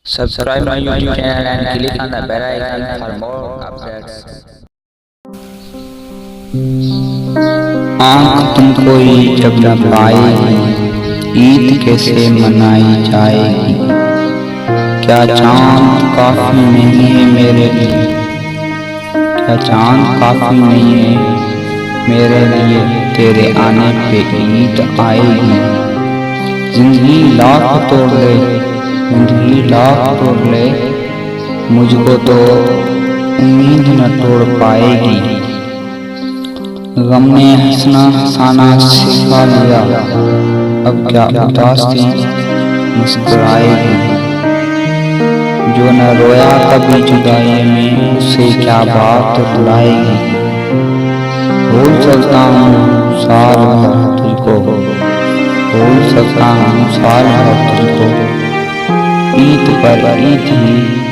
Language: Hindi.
Subscribe my YouTube channel and click on the bell icon for more updates. आँख तुम कोई जब न पाएगी, ईद कैसे मनाई जाएगी। क्या चांद काफी नहीं है मेरे लिए, क्या चांद काफी नहीं है मेरे लिए, तेरे आने पे ईद आएगी। जिंदगी लाख तोड़ ले, जिंदगी लाख तोड़ ले, मुझको तो उम्मीद न तोड़ पाएगी। गम ने हंसना हंसाना सिखा लिया, अब क्या उदास थी मुस्कुराएगी। जो न रोया कभी जुदाई में, उसे क्या बात रुलाएगी। भूल सकता हूँ साल भर तुझको, भूल सकता हूँ साल भर तुझको, ईद पर ईद ही